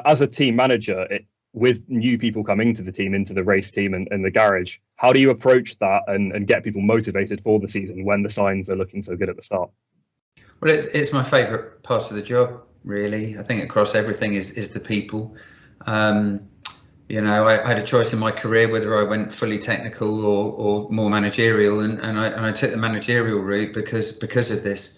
as a team manager, with new people coming to the team, into the race team and the garage, how do you approach that and get people motivated for the season when the signs are looking so good at the start? Well, it's my favourite part of the job, really. I think across everything is the people. You know, I had a choice in my career whether I went fully technical or more managerial, and I took the managerial route because of this.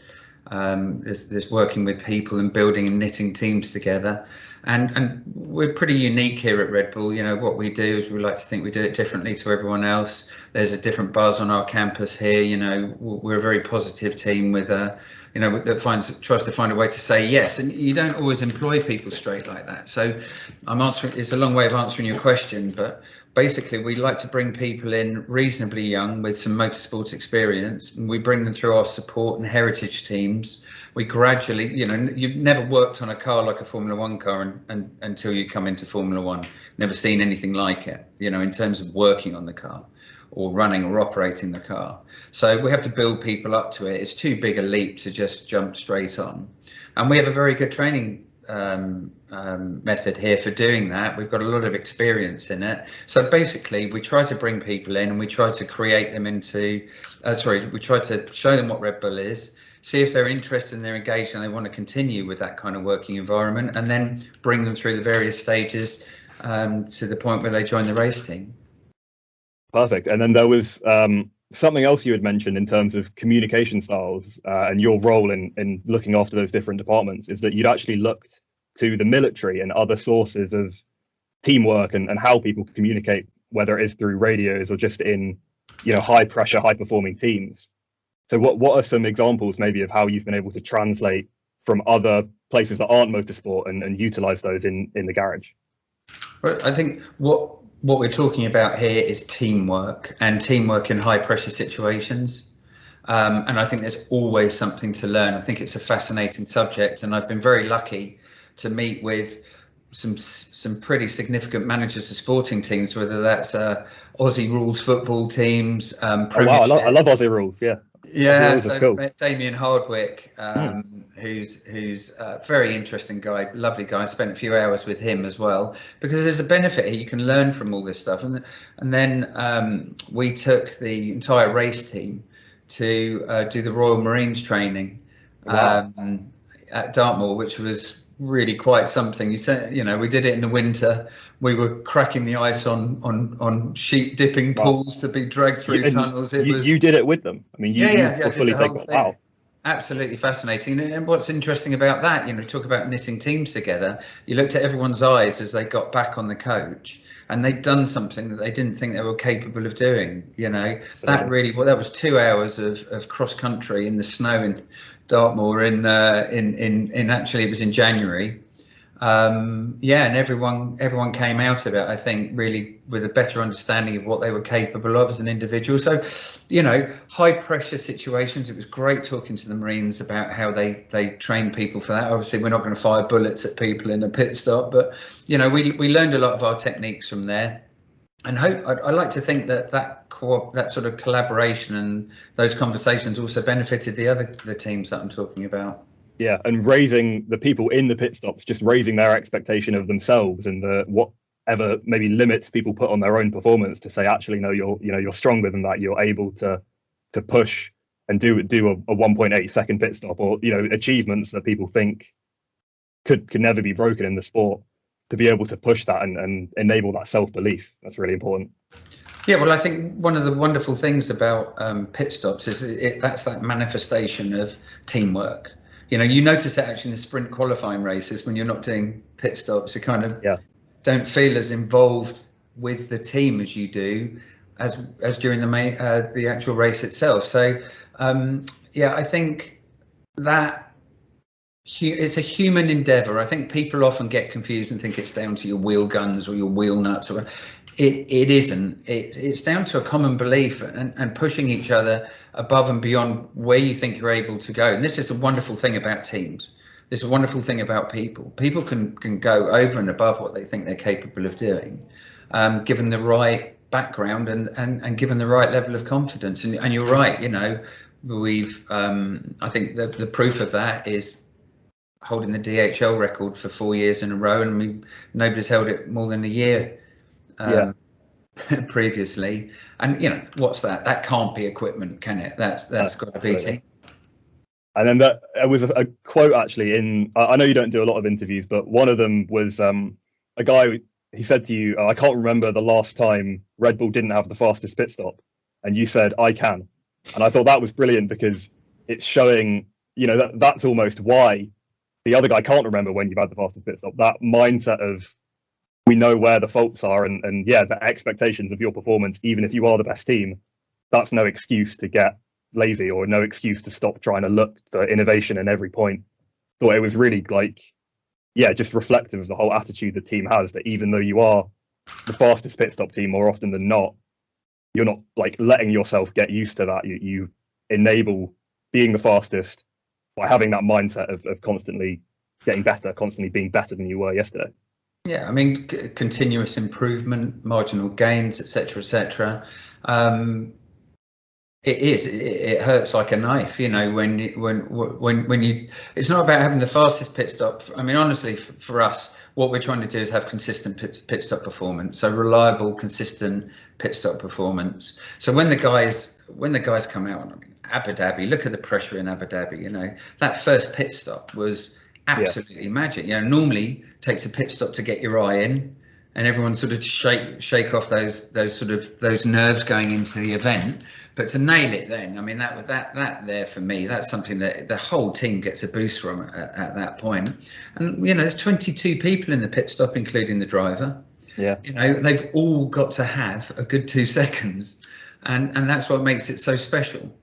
This working with people and building and knitting teams together, and we're pretty unique here at Red Bull. You know, what we do is we like to think we do it differently to everyone else. There's a different buzz on our campus here. You know, we're a very positive team with you know, that tries to find a way to say yes, and you don't always employ people straight like that. So I'm answering, it's a long way of answering your question, but basically we like to bring people in reasonably young with some motorsport experience, and we bring them through our support and heritage teams. We gradually, you know, you've never worked on a car like a Formula One car until you come into Formula One. Never seen anything like it, you know, in terms of working on the car or running or operating the car. So we have to build people up to it. It's too big a leap to just jump straight on. And we have a very good training method here for doing that. We've got a lot of experience in it. So basically we try to bring people in and we try to create them into, we try to show them what Red Bull is, see if they're interested and they're engaged and they want to continue with that kind of working environment, and then bring them through the various stages to the point where they join the race team. Perfect. And then there was something else you had mentioned in terms of communication styles and your role in looking after those different departments, is that you'd actually looked to the military and other sources of teamwork and how people communicate, whether it is through radios or just in, you know, high pressure, high performing teams. So what are some examples maybe of how you've been able to translate from other places that aren't motorsport and utilize those in the garage? Well, I think what we're talking about here is teamwork, and teamwork in high pressure situations. And I think there's always something to learn. I think it's a fascinating subject, and I've been very lucky to meet with some pretty significant managers of sporting teams, whether that's Aussie rules football teams. Oh, wow, I love Aussie rules. Yeah. Yeah, so cool. Damien Hardwick, who's a very interesting guy, lovely guy. I spent a few hours with him as well, because there's a benefit here. You can learn from all this stuff. And then we took the entire race team to do the Royal Marines training at Dartmoor, which was really quite something. You know, we did it in the winter. We were cracking the ice on sheep dipping pools to be dragged through tunnels. You did it with them. I mean, you fully take it. Wow. Absolutely fascinating. And what's interesting about that, you know, talk about knitting teams together. You looked at everyone's eyes as they got back on the coach, and they'd done something that they didn't think they were capable of doing. You know, that was 2 hours of cross country in the snow in Dartmoor in actually it was in January. And everyone came out of it, I think, really with a better understanding of what they were capable of as an individual. So, you know, high pressure situations, it was great talking to the Marines about how they train people for that. Obviously, we're not going to fire bullets at people in a pit stop, but, you know, we learned a lot of our techniques from there. And I like to think that sort of collaboration and those conversations also benefited the teams that I'm talking about. Yeah, and raising the people in the pit stops, just raising their expectation of themselves and whatever maybe limits people put on their own performance, to say, actually, no, you're stronger than that. You're able to push and do a 1.8 second pit stop, or, you know, achievements that people think could never be broken in the sport. To be able to push that and enable that self-belief, that's really important. Yeah, well, I think one of the wonderful things about pit stops is that's that manifestation of teamwork. You know, you notice that actually in the sprint qualifying races, when you're not doing pit stops, you kind of don't feel as involved with the team as you do as during the actual race itself. So, I think that it's a human endeavour. I think people often get confused and think it's down to your wheel guns or your wheel nuts. Or it isn't. It's down to a common belief and pushing each other above and beyond where you think you're able to go. And this is a wonderful thing about teams. This is a wonderful thing about people. People can go over and above what they think they're capable of doing, given the right background and given the right level of confidence. And you're right. You know, we've. I think the proof of that is holding the DHL record for 4 years in a row, and nobody's held it more than a year previously. And what's that? That can't be equipment, can it? That's got to be team. And then there was a quote actually in, I know you don't do a lot of interviews, but one of them was a guy, he said to you, I can't remember the last time Red Bull didn't have the fastest pit stop. And you said, I can. And I thought that was brilliant, because it's showing, that's almost why the other guy can't remember when you've had the fastest pit stop. That mindset of, we know where the faults are, and the expectations of your performance, even if you are the best team, that's no excuse to get lazy, or no excuse to stop trying to look for innovation in every point. Thought it was really just reflective of the whole attitude the team has, that even though you are the fastest pit stop team more often than not, you're not letting yourself get used to that. You enable being the fastest by having that mindset of constantly getting better, constantly being better than you were yesterday. Yeah, I mean, continuous improvement, marginal gains, etc. It hurts like a knife, when you. It's not about having the fastest pit stop. I mean, honestly, for us, what we're trying to do is have consistent pit stop performance, so reliable, consistent pit stop performance. So when the guys come out, I mean, Abu Dhabi, look at the pressure in Abu Dhabi. That first pit stop was absolutely magic. Normally it takes a pit stop to get your eye in, and everyone sort of shake off those nerves going into the event. But to nail it then, I mean, that there for me, that's something that the whole team gets a boost from at that point. And there's 22 people in the pit stop, including the driver. Yeah. They've all got to have a good 2 seconds, and that's what makes it so special.